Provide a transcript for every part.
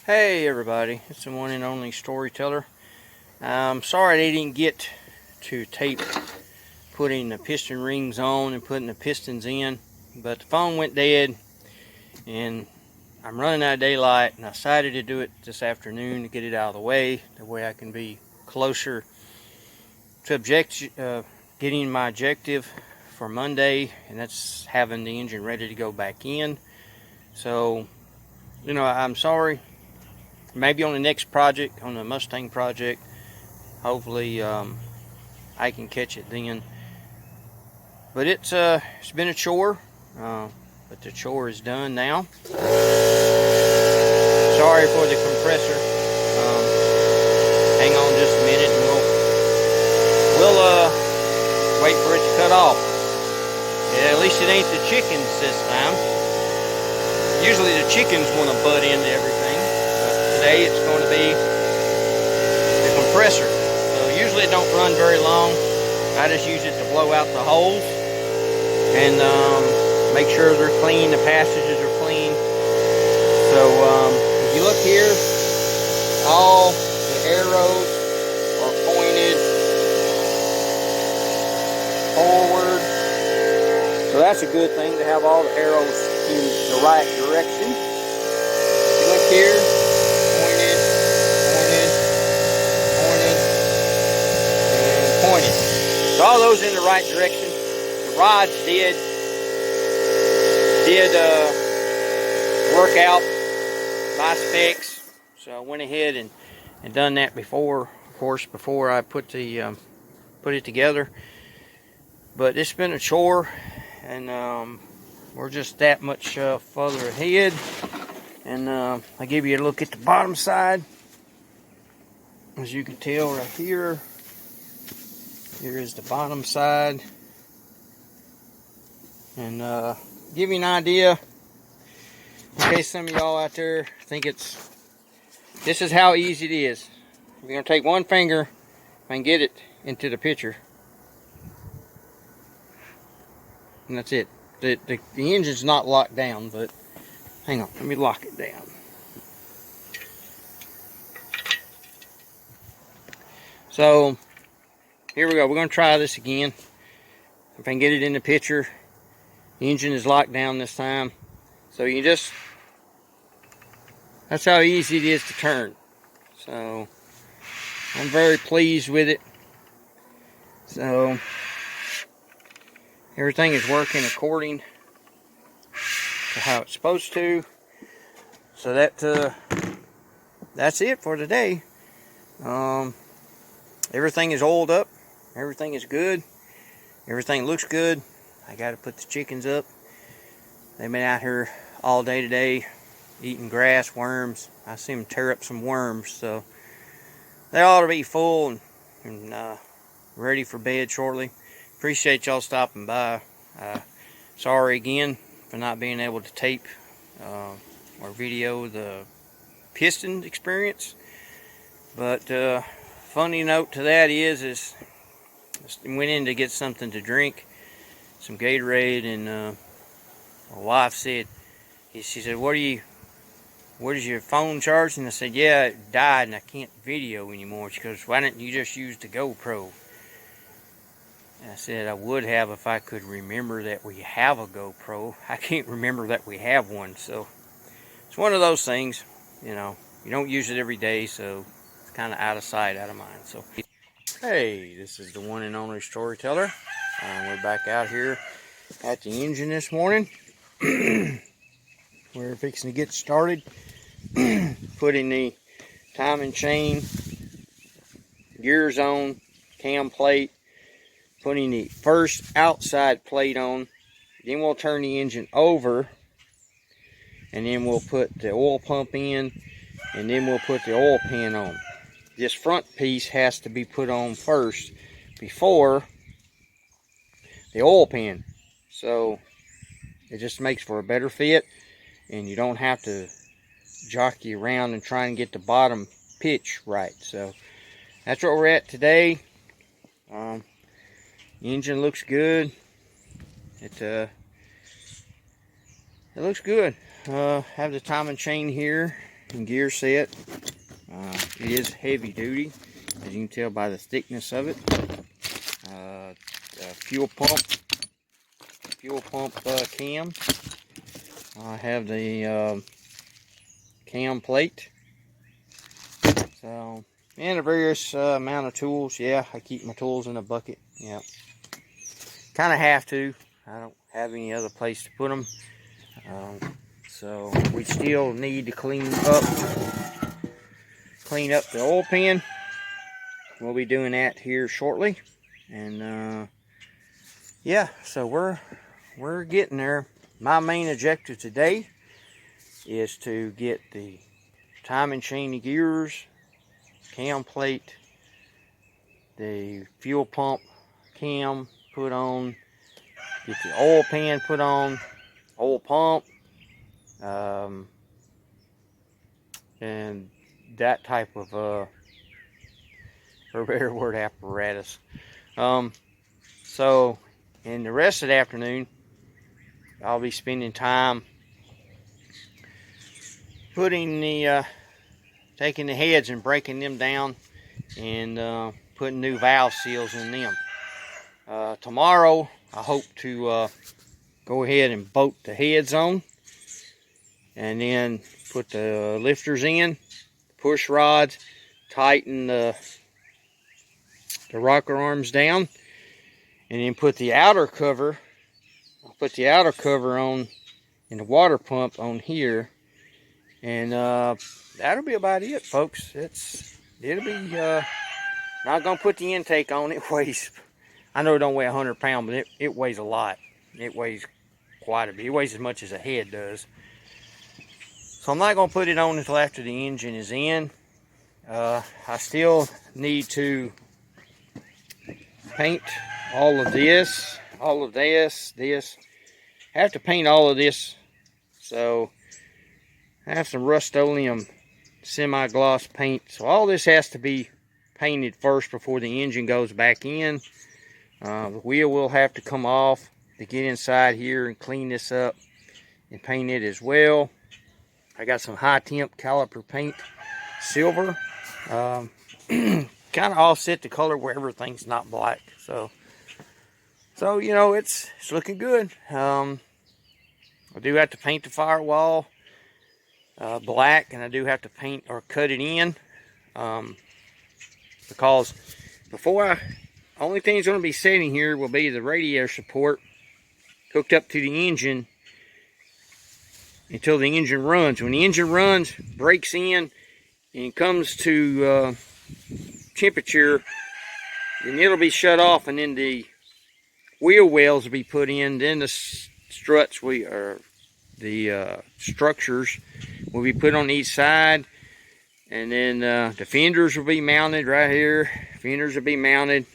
Hey everybody, it's the one and only storyteller. I'm sorry they didn't get to tape putting the piston rings on and putting the pistons in, but the phone went dead and I'm running out of daylight, and I decided to do it this afternoon to get it out of the way. That way I can be closer to getting my objective for Monday, and that's having the engine ready to go back in. So, I'm sorry. Maybe on the next project, on the Mustang project, hopefully I can catch it then. But it's been a chore, but the chore is done now. Sorry for the compressor. Hang on just a minute, and we'll wait for it to cut off. Yeah, at least it ain't the chickens this time. Usually the chickens want to butt into everything. Today it's going to be the compressor. So usually it don't run very long. I just use it to blow out the holes and make sure they're clean, the passages are clean. So if you look here, all the arrows are pointed forward. So that's a good thing, to have all the arrows in the right direction. If you look here, pointed. So all those in the right direction. The rods did work out my specs. So I went ahead and done that before, of course, before I put it together. But it's been a chore, and we're just that much further ahead. And I give you a look at the bottom side. As you can tell right here, here is the bottom side. And give you an idea, in case some of y'all out there think this is how easy it is. We're going to take one finger and get it into the picture. And that's it. The engine's not locked down, but hang on, let me lock it down. So here we go. We're going to try this again. If I can get it in the picture. The engine is locked down this time. So that's how easy it is to turn. So I'm very pleased with it. So everything is working according to how it's supposed to. So that's it for today. Everything is oiled up. Everything is good. Everything looks good. I got to put the chickens up. They've been out here all day today, eating grass, worms. I see them tear up some worms, so they ought to be full and ready for bed shortly. Appreciate y'all stopping by. Sorry again for not being able to tape or video the piston experience. But funny note to that is went in to get something to drink, some Gatorade, and my wife said, she said, what is your phone charging? I said, yeah, it died and I can't video anymore. She goes, why didn't you just use the GoPro? And I said, I would have if I could remember that we have a GoPro. I can't remember that we have one. So it's one of those things, you don't use it every day, so it's kind of out of sight, out of mind. So hey, this is the one and only storyteller. We're back out here at the engine this morning. We're fixing to get started. Putting the timing chain, gears on, cam plate, putting the first outside plate on. Then we'll turn the engine over, and then we'll put the oil pump in, and then we'll put the oil pan on. This front piece has to be put on first before the oil pan. So it just makes for a better fit, and you don't have to jockey around and try and get the bottom pitch right. So that's where we're at today. The engine looks good. It looks good. Have the timing chain here, and gear set. It is heavy duty, as you can tell by the thickness of it. Fuel pump cam. I have the cam plate. So, and a various amount of tools. Yeah, I keep my tools in a bucket. Yeah, kind of have to. I don't have any other place to put them. So we still need to clean up the oil pan. We'll be doing that here shortly. And yeah, so we're getting there. My main objective today is to get the timing chain of gears, cam plate, the fuel pump cam put on, get the oil pan put on, oil pump, and that type of for a better word, apparatus. So in the rest of the afternoon, I'll be spending time putting the taking the heads and breaking them down and putting new valve seals in them. Tomorrow I hope to go ahead and bolt the heads on, and then put the lifters in, push rods, tighten the rocker arms down, and then put the outer cover. I'll put the outer cover on in the water pump on here, and that'll be about it, folks. It'll be not gonna put the intake on. It weighs, I know it don't weigh 100 pounds, but it weighs a lot. It weighs quite a bit. It weighs as much as a head does. So I'm not gonna put it on until after the engine is in. I still need to paint all of this, this. I have to paint all of this. So I have some Rust-Oleum semi-gloss paint. So all this has to be painted first before the engine goes back in. The wheel will have to come off to get inside here and clean this up and paint it as well. I got some high temp caliper paint, silver. Kind of offset the color where everything's not black. So you know, it's looking good. I do have to paint the firewall black, and I do have to paint or cut it in, because only thing that's going to be sitting here will be the radiator support hooked up to the engine until the engine runs. When the engine runs, breaks in, and comes to temperature, then it'll be shut off, and then the wheel wells will be put in. Then the struts the structures will be put on each side, and then the fenders will be mounted right here. Fenders will be mounted,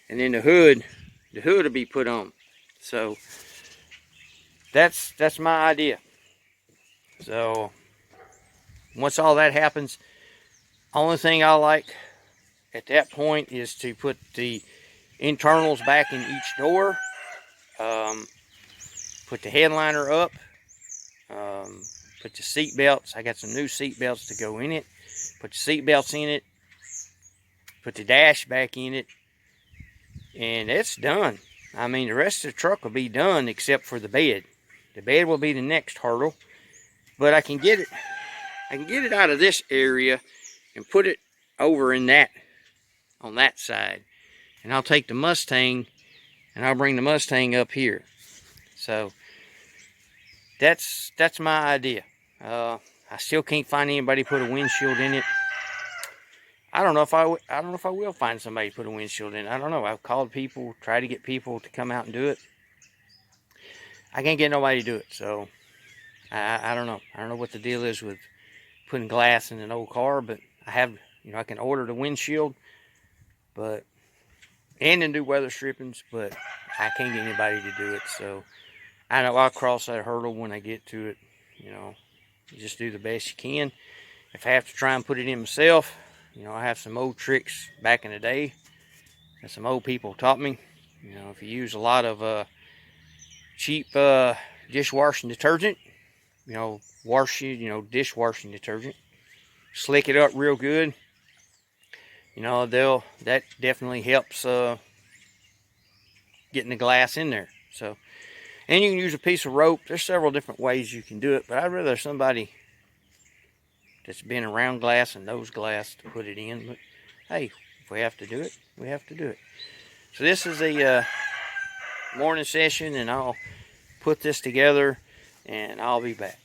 and then the hood will be put on. So that's my idea. So once all that happens, only thing I like at that point is to put the internals back in each door, put the headliner up, put the seat belts. I got some new seat belts to go in it. Put the seat belts in it, put the dash back in it, and it's done. I mean, the rest of the truck will be done except for the bed. The bed will be the next hurdle, but I can get it out of this area and put it over in on that side. And I'll take the Mustang and I'll bring the Mustang up here. So that's my idea. I still can't find anybody to put a windshield in it. I don't know if I will find somebody to put a windshield in it. I don't know. I've called people, tried to get people to come out and do it. I can't get nobody to do it. So I don't know. I don't know what the deal is with putting glass in an old car, but I have, I can order the windshield, and then do weather strippings, but I can't get anybody to do it. So I know I'll cross that hurdle when I get to it. You just do the best you can. If I have to try and put it in myself, I have some old tricks back in the day that some old people taught me. If you use a lot of cheap dishwashing detergent, dishwashing detergent, slick it up real good. You know, that definitely helps getting the glass in there. So, and you can use a piece of rope. There's several different ways you can do it, but I'd rather somebody that's been around glass and knows glass to put it in. But hey, if we have to do it, we have to do it. So this is a morning session, and I'll put this together and I'll be back.